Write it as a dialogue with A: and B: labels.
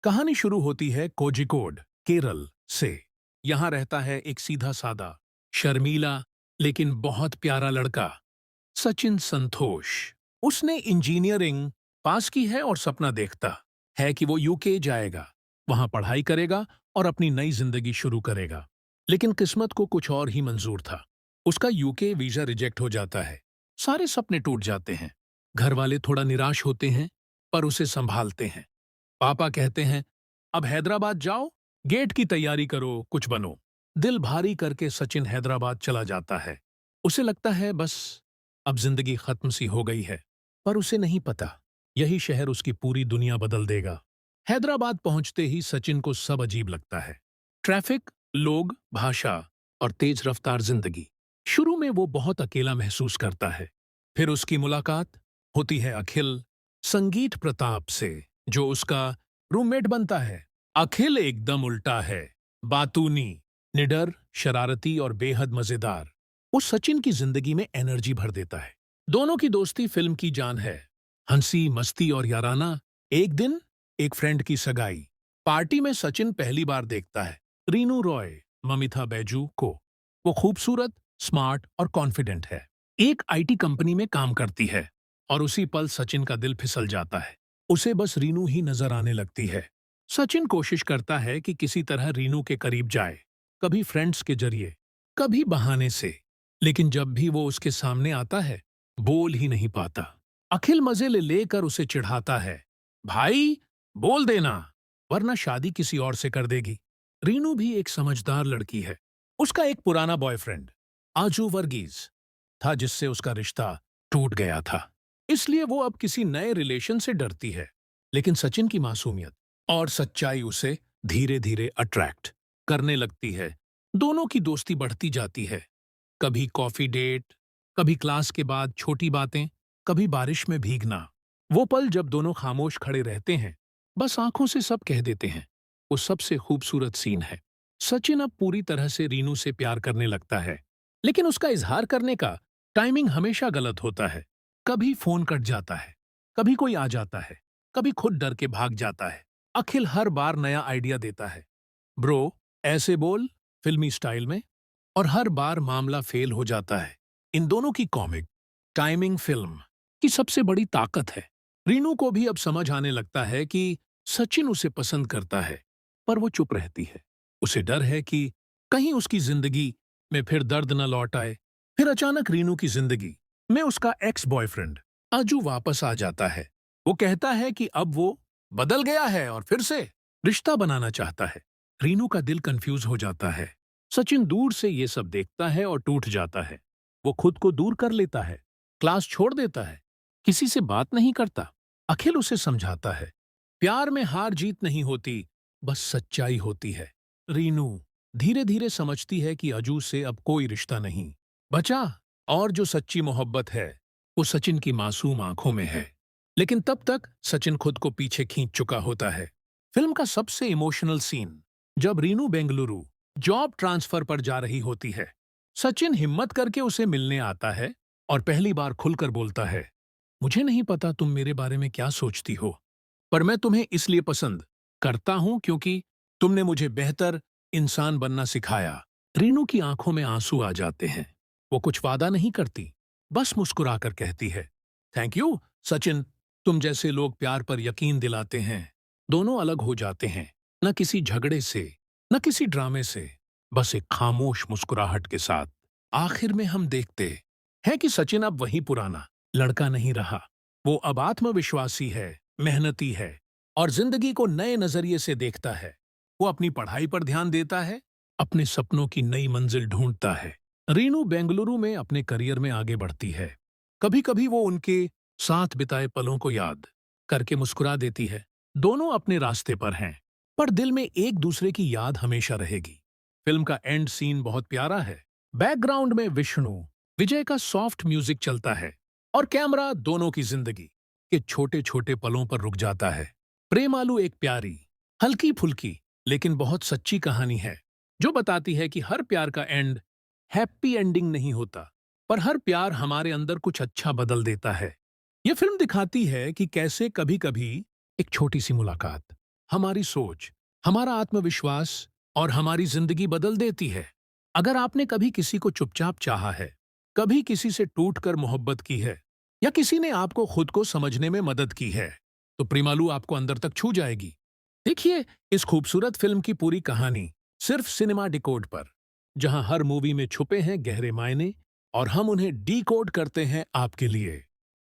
A: कहानी शुरू होती है कोझिकोड, केरल से। यहाँ रहता है एक सीधा सादा, शर्मीला लेकिन बहुत प्यारा लड़का, सचिन संतोष। उसने इंजीनियरिंग पास की है और सपना देखता है कि वो यूके जाएगा, वहां पढ़ाई करेगा और अपनी नई जिंदगी शुरू करेगा। लेकिन किस्मत को कुछ और ही मंजूर था। उसका यूके वीजा रिजेक्ट हो जाता है। सारे सपने टूट जाते हैं। घर वाले थोड़ा निराश होते हैं, पर उसे संभालते हैं। पापा कहते हैं, अब हैदराबाद जाओ, गेट की तैयारी करो, कुछ बनो। दिल भारी करके सचिन हैदराबाद चला जाता है। उसे लगता है बस अब जिंदगी खत्म सी हो गई है, पर उसे नहीं पता यही शहर उसकी पूरी दुनिया बदल देगा। हैदराबाद पहुंचते ही सचिन को सब अजीब लगता है। ट्रैफिक, लोग, भाषा और तेज रफ्तार जिंदगी। शुरू में वो बहुत अकेला महसूस करता है। फिर उसकी मुलाकात होती है अखिल, संगीत प्रताप से, जो उसका रूममेट बनता है। अखिल एकदम उल्टा है, बातूनी, निडर, शरारती और बेहद मजेदार। वो सचिन की जिंदगी में एनर्जी भर देता है। दोनों की दोस्ती फिल्म की जान है, हंसी मस्ती और याराना। एक दिन एक फ्रेंड की सगाई पार्टी में सचिन पहली बार देखता है रीनू रॉय, ममिता बैजू को। वो खूबसूरत, स्मार्ट और कॉन्फिडेंट है। एक आईटी कंपनी में काम करती है और उसी पल सचिन का दिल फिसल जाता है। उसे बस रीनू ही नजर आने लगती है। सचिन कोशिश करता है कि किसी तरह रीनू के करीब जाए, कभी फ्रेंड्स के जरिए, कभी बहाने से। लेकिन जब भी वो उसके सामने आता है, बोल ही नहीं पाता। अखिल मजे ले लेकर उसे चिढ़ाता है, भाई बोल देना, वरना शादी किसी और से कर देगी। रीनू भी एक समझदार लड़की है। उसका एक पुराना बॉयफ्रेंड आजू वर्गीज था, जिससे उसका रिश्ता टूट गया था। इसलिए वो अब किसी नए रिलेशन से डरती है। लेकिन सचिन की मासूमियत और सच्चाई उसे धीरे धीरे अट्रैक्ट करने लगती है। दोनों की दोस्ती बढ़ती जाती है। कभी कॉफी डेट, कभी क्लास के बाद छोटी बातें, कभी बारिश में भीगना। वो पल जब दोनों खामोश खड़े रहते हैं, बस आंखों से सब कह देते हैं, वो सबसे खूबसूरत सीन है। सचिन अब पूरी तरह से रीनू से प्यार करने लगता है। लेकिन उसका इजहार करने का टाइमिंग हमेशा गलत होता है। कभी फोन कट जाता है, कभी कोई आ जाता है, कभी खुद डर के भाग जाता है। अखिल हर बार नया आइडिया देता है, ब्रो ऐसे बोल, फिल्मी स्टाइल में, और हर बार मामला फेल हो जाता है। इन दोनों की कॉमिक टाइमिंग फिल्म की सबसे बड़ी ताकत है। रीनू को भी अब समझ आने लगता है कि सचिन उसे पसंद करता है, पर वो चुप रहती है। उसे डर है कि कहीं उसकी जिंदगी में फिर दर्द न लौट आए। फिर अचानक रीनू की जिंदगी में उसका एक्स बॉयफ्रेंड अजू वापस आ जाता है। वो कहता है कि अब वो बदल गया है और फिर से रिश्ता बनाना चाहता है। रीनू का दिल कंफ्यूज हो जाता है। सचिन दूर से ये सब देखता है और टूट जाता है। वो खुद को दूर कर लेता है, क्लास छोड़ देता है, किसी से बात नहीं करता। अखिल उसे समझाता है, प्यार में हार जीत नहीं होती, बस सच्चाई होती है। रीनू धीरे धीरे समझती है कि अजू से अब कोई रिश्ता नहीं बचा, और जो सच्ची मोहब्बत है वो सचिन की मासूम आंखों में है। लेकिन तब तक सचिन खुद को पीछे खींच चुका होता है। फिल्म का सबसे इमोशनल सीन जब रीनू बेंगलुरु जॉब ट्रांसफर पर जा रही होती है। सचिन हिम्मत करके उसे मिलने आता है और पहली बार खुलकर बोलता है, मुझे नहीं पता तुम मेरे बारे में क्या सोचती हो, पर मैं तुम्हें इसलिए पसंद करता हूं क्योंकि तुमने मुझे बेहतर इंसान बनना सिखाया। रीनू की आंखों में आंसू आ जाते हैं। वो कुछ वादा नहीं करती, बस मुस्कुराकर कहती है, थैंक यू सचिन, तुम जैसे लोग प्यार पर यकीन दिलाते हैं। दोनों अलग हो जाते हैं, न किसी झगड़े से, न किसी ड्रामे से, बस एक खामोश मुस्कुराहट के साथ। आखिर में हम देखते हैं कि सचिन अब वही पुराना लड़का नहीं रहा। वो अब आत्मविश्वासी है, मेहनती है और जिंदगी को नए नजरिए से देखता है। वो अपनी पढ़ाई पर ध्यान देता है, अपने सपनों की नई मंजिल ढूंढता है। रीनू बेंगलुरु में अपने करियर में आगे बढ़ती है। कभी कभी वो उनके साथ बिताए पलों को याद करके मुस्कुरा देती है। दोनों अपने रास्ते पर हैं, पर दिल में एक दूसरे की याद हमेशा रहेगी। फिल्म का एंड सीन बहुत प्यारा है। बैकग्राउंड में विष्णु विजय का सॉफ्ट म्यूजिक चलता है और कैमरा दोनों की जिंदगी के छोटे छोटे पलों पर रुक जाता है। प्रेम आलू एक प्यारी, हल्की फुल्की लेकिन बहुत सच्ची कहानी है, जो बताती है कि हर प्यार का एंड हैप्पी एंडिंग नहीं होता, पर हर प्यार हमारे अंदर कुछ अच्छा बदल देता है। ये फिल्म दिखाती है कि कैसे कभी कभी एक छोटी सी मुलाकात हमारी सोच, हमारा आत्मविश्वास और हमारी जिंदगी बदल देती है। अगर आपने कभी किसी को चुपचाप चाहा है, कभी किसी से टूटकर मोहब्बत की है, या किसी ने आपको खुद को समझने में मदद की है, तो प्रेमालू आपको अंदर तक छू जाएगी। देखिए इस खूबसूरत फिल्म की पूरी कहानी सिर्फ सिनेमा डिकोड पर, जहां हर मूवी में छुपे हैं गहरे मायने और हम उन्हें डीकोड करते हैं आपके लिए।